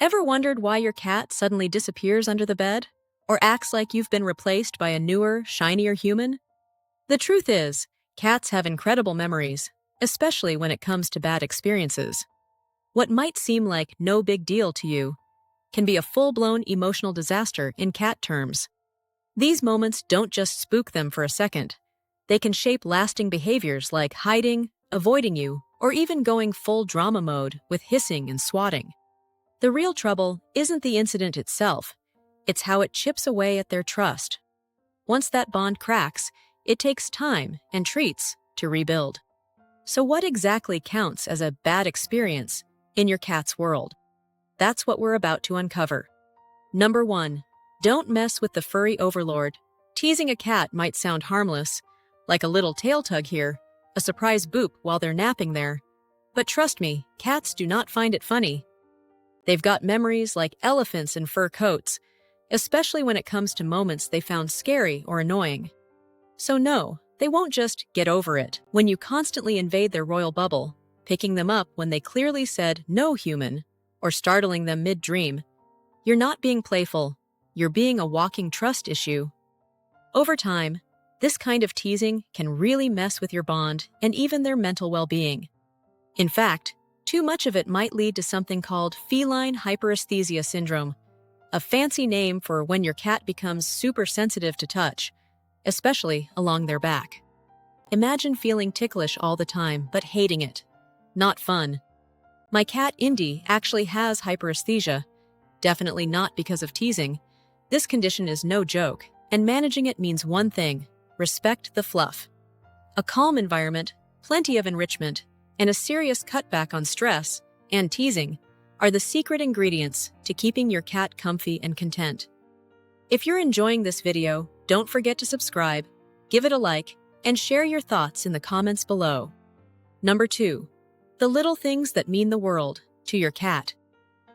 Ever wondered why your cat suddenly disappears under the bed? Or acts like you've been replaced by a newer, shinier human? The truth is, cats have incredible memories, especially when it comes to bad experiences. What might seem like no big deal to you can be a full-blown emotional disaster in cat terms. These moments don't just spook them for a second. They can shape lasting behaviors like hiding, avoiding you, or even going full drama mode with hissing and swatting. The real trouble isn't the incident itself, it's how it chips away at their trust. Once that bond cracks, it takes time and treats to rebuild. So what exactly counts as a bad experience in your cat's world? That's what we're about to uncover. Number 1. Don't mess with the furry overlord. Teasing a cat might sound harmless, like a little tail tug here, a surprise boop while they're napping there. But trust me, cats do not find it funny. They've got memories like elephants in fur coats, especially when it comes to moments they found scary or annoying. So no, they won't just get over it when you constantly invade their royal bubble, picking them up when they clearly said no human, or startling them mid-dream. You're not being playful, you're being a walking trust issue. Over time, this kind of teasing can really mess with your bond and even their mental well-being. In fact, too much of it might lead to something called feline hyperesthesia syndrome, a fancy name for when your cat becomes super sensitive to touch, especially along their back. Imagine feeling ticklish all the time but hating it. Not fun. My cat Indy actually has hyperesthesia, definitely not because of teasing. This condition is no joke, and managing it means one thing: respect the fluff. A calm environment, plenty of enrichment, and a serious cutback on stress and teasing are the secret ingredients to keeping your cat comfy and content. If you're enjoying this video, don't forget to subscribe, give it a like, and share your thoughts in the comments below. Number 2. The little things that mean the world to your cat.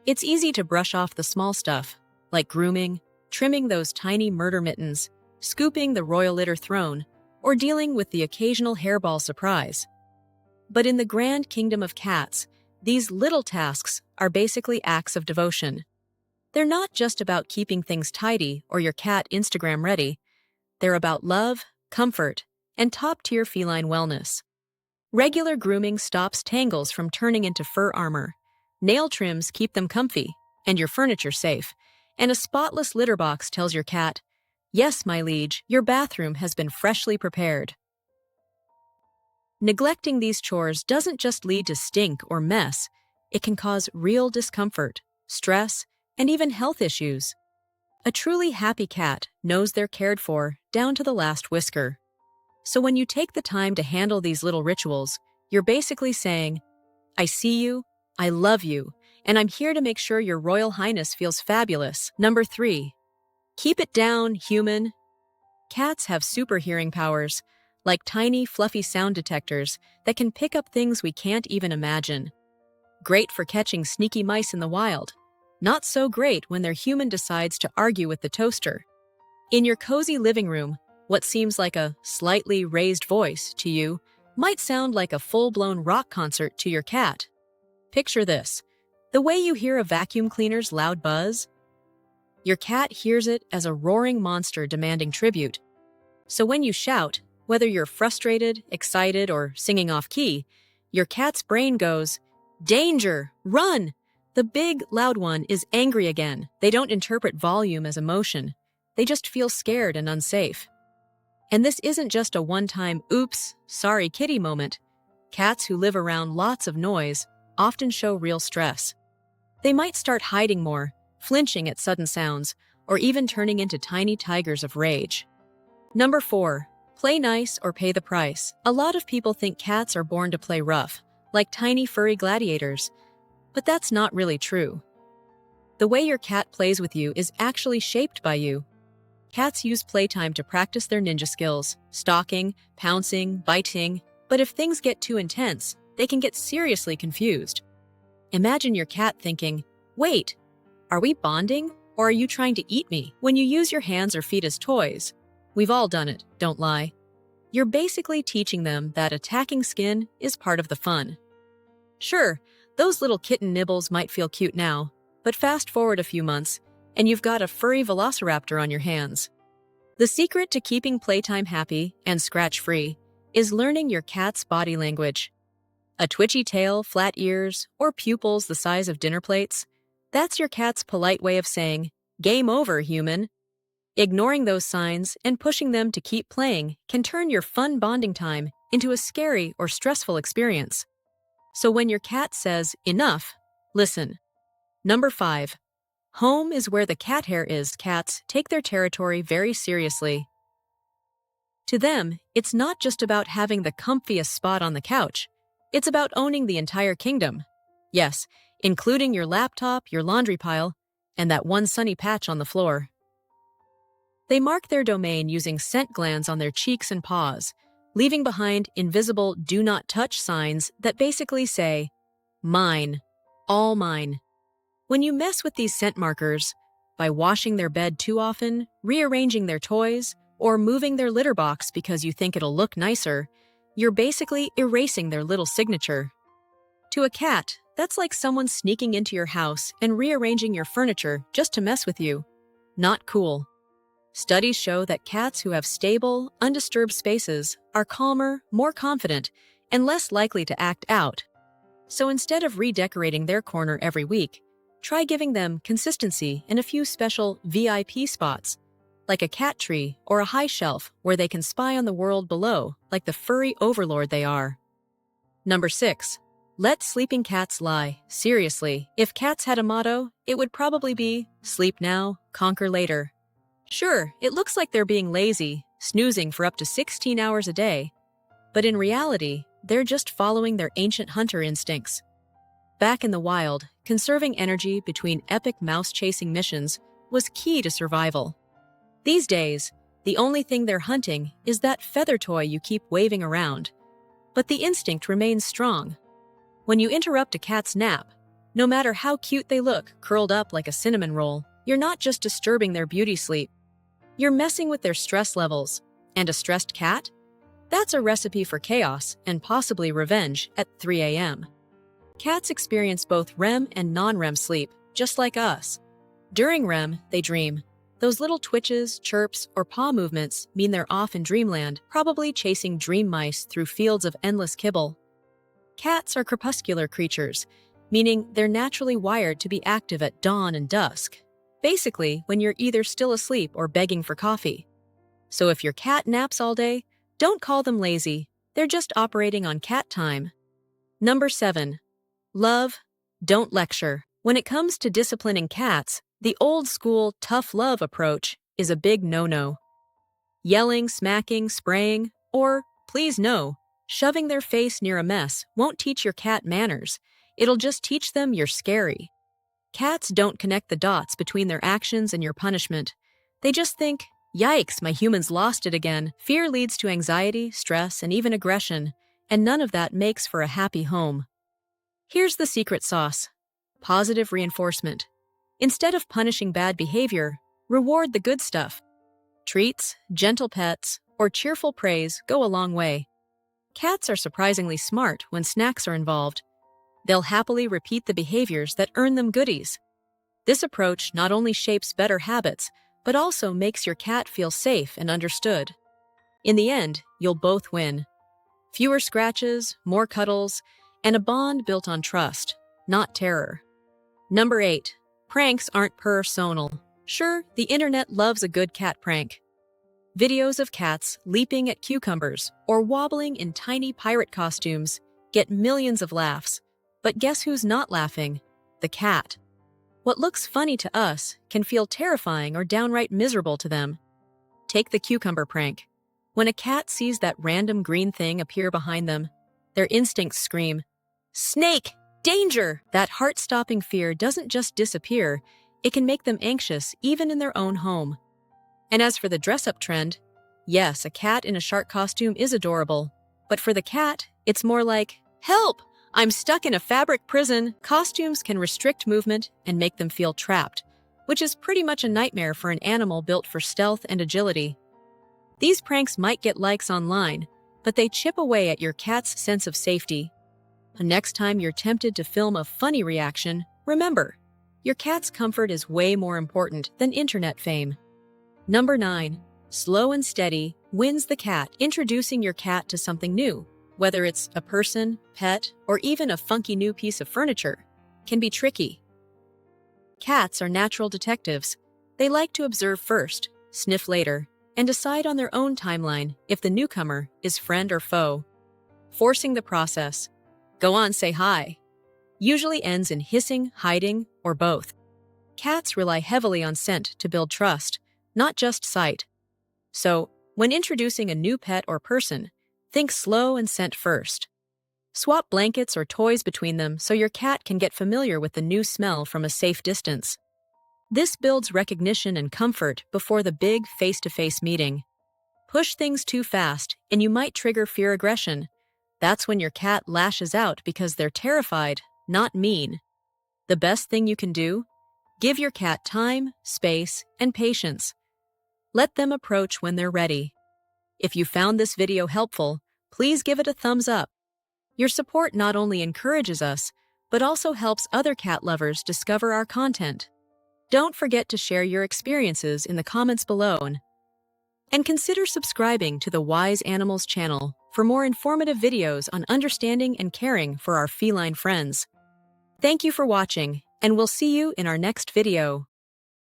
It's easy to brush off the small stuff, like grooming, trimming those tiny murder mittens, scooping the royal litter throne, or dealing with the occasional hairball surprise. But in the grand kingdom of cats, these little tasks are basically acts of devotion. They're not just about keeping things tidy or your cat Instagram ready. They're about love, comfort, and top-tier feline wellness. Regular grooming stops tangles from turning into fur armor. Nail trims keep them comfy, and your furniture safe. And a spotless litter box tells your cat, "Yes, my liege, your bathroom has been freshly prepared." Neglecting these chores doesn't just lead to stink or mess, it can cause real discomfort, stress, and even health issues. A truly happy cat knows they're cared for down to the last whisker. So when you take the time to handle these little rituals, you're basically saying, "I see you, I love you, and I'm here to make sure your Royal Highness feels fabulous." Number 3. Keep it down, human. Cats have super hearing powers, like tiny, fluffy sound detectors that can pick up things we can't even imagine. Great for catching sneaky mice in the wild. Not so great when their human decides to argue with the toaster. In your cozy living room, what seems like a slightly raised voice to you might sound like a full-blown rock concert to your cat. Picture this: the way you hear a vacuum cleaner's loud buzz. Your cat hears it as a roaring monster demanding tribute. So when you shout, whether you're frustrated, excited, or singing off-key, your cat's brain goes, "Danger! Run!" The big, loud one is angry again. They don't interpret volume as emotion. They just feel scared and unsafe. And this isn't just a one-time, "oops, sorry kitty" moment. Cats who live around lots of noise often show real stress. They might start hiding more, flinching at sudden sounds, or even turning into tiny tigers of rage. Number 4. Play nice or pay the price. A lot of people think cats are born to play rough, like tiny furry gladiators. But that's not really true. The way your cat plays with you is actually shaped by you. Cats use playtime to practice their ninja skills, stalking, pouncing, biting, but if things get too intense, they can get seriously confused. Imagine your cat thinking, "Wait, are we bonding, or are you trying to eat me?" When you use your hands or feet as toys, we've all done it, don't lie. You're basically teaching them that attacking skin is part of the fun. Sure, those little kitten nibbles might feel cute now, But fast forward a few months, and you've got a furry velociraptor on your hands. The secret to keeping playtime happy and scratch-free is learning your cat's body language. A twitchy tail, flat ears, or pupils the size of dinner plates, that's your cat's polite way of saying, "Game over, human." Ignoring those signs and pushing them to keep playing can turn your fun bonding time into a scary or stressful experience. So when your cat says, "Enough," listen. Number 5. Home is where the cat hair is. Cats take their territory very seriously. To them, it's not just about having the comfiest spot on the couch. It's about owning the entire kingdom. Yes, including your laptop, your laundry pile, and that one sunny patch on the floor. They mark their domain using scent glands on their cheeks and paws, leaving behind invisible "do not touch" signs that basically say, "Mine, all mine." When you mess with these scent markers, by washing their bed too often, rearranging their toys, or moving their litter box because you think it'll look nicer, you're basically erasing their little signature. To a cat, that's like someone sneaking into your house and rearranging your furniture just to mess with you. Not cool. Studies show that cats who have stable, undisturbed spaces are calmer, more confident, and less likely to act out. So instead of redecorating their corner every week, try giving them consistency in a few special VIP spots, like a cat tree or a high shelf where they can spy on the world below like the furry overlord they are. Number 6. Let sleeping cats lie. Seriously, if cats had a motto, it would probably be, "Sleep now, conquer later." Sure, it looks like they're being lazy, snoozing for up to 16 hours a day, but in reality, they're just following their ancient hunter instincts. Back in the wild, conserving energy between epic mouse-chasing missions was key to survival. These days, the only thing they're hunting is that feather toy you keep waving around. But the instinct remains strong. When you interrupt a cat's nap, no matter how cute they look, curled up like a cinnamon roll, you're not just disturbing their beauty sleep. You're messing with their stress levels. And a stressed cat? That's a recipe for chaos and possibly revenge at 3 a.m. Cats experience both REM and non-REM sleep, just like us. During REM, they dream. Those little twitches, chirps, or paw movements mean they're off in dreamland, probably chasing dream mice through fields of endless kibble. Cats are crepuscular creatures, meaning they're naturally wired to be active at dawn and dusk. Basically, when you're either still asleep or begging for coffee. So if your cat naps all day, don't call them lazy. They're just operating on cat time. Number 7. Love, don't lecture. When it comes to disciplining cats, the old-school tough love approach is a big no-no. Yelling, smacking, spraying, or, please no, shoving their face near a mess won't teach your cat manners. It'll just teach them you're scary. Cats don't connect the dots between their actions and your punishment. They just think, "Yikes, my human's lost it again." Fear leads to anxiety, stress, and even aggression, and none of that makes for a happy home. Here's the secret sauce: positive reinforcement. Instead of punishing bad behavior, reward the good stuff. Treats, gentle pets, or cheerful praise go a long way. Cats are surprisingly smart when snacks are involved. They'll happily repeat the behaviors that earn them goodies. This approach not only shapes better habits, but also makes your cat feel safe and understood. In the end, you'll both win. Fewer scratches, more cuddles, and a bond built on trust, not terror. Number 8. Pranks aren't personal. Sure, the internet loves a good cat prank. Videos of cats leaping at cucumbers or wobbling in tiny pirate costumes get millions of laughs. But guess who's not laughing? The cat. What looks funny to us can feel terrifying or downright miserable to them. Take the cucumber prank. When a cat sees that random green thing appear behind them, their instincts scream, "Snake! Danger!" That heart-stopping fear doesn't just disappear, it can make them anxious even in their own home. And as for the dress-up trend, yes, a cat in a shark costume is adorable. But for the cat, it's more like, "Help! I'm stuck in a fabric prison." Costumes can restrict movement and make them feel trapped, which is pretty much a nightmare for an animal built for stealth and agility. These pranks might get likes online, but they chip away at your cat's sense of safety. The next time you're tempted to film a funny reaction, remember, Your cat's comfort is way more important than internet fame. Number 9. Slow and steady wins the cat. Introducing your cat to something new, whether it's a person, pet, or even a funky new piece of furniture, can be tricky. Cats are natural detectives. They like to observe first, sniff later, and decide on their own timeline if the newcomer is friend or foe. Forcing the process, "Go on, say hi," usually ends in hissing, hiding, or both. Cats rely heavily on scent to build trust, not just sight. So, when introducing a new pet or person, think slow and scent first. Swap blankets or toys between them so your cat can get familiar with the new smell from a safe distance. This builds recognition and comfort before the big face-to-face meeting. Push things too fast, and you might trigger fear aggression. That's when your cat lashes out because they're terrified, not mean. The best thing you can do? Give your cat time, space, and patience. Let them approach when they're ready. If you found this video helpful, please give it a thumbs up. Your support not only encourages us, but also helps other cat lovers discover our content. Don't forget to share your experiences in the comments below. And consider subscribing to the Wise Animals channel for more informative videos on understanding and caring for our feline friends. Thank you for watching, and we'll see you in our next video.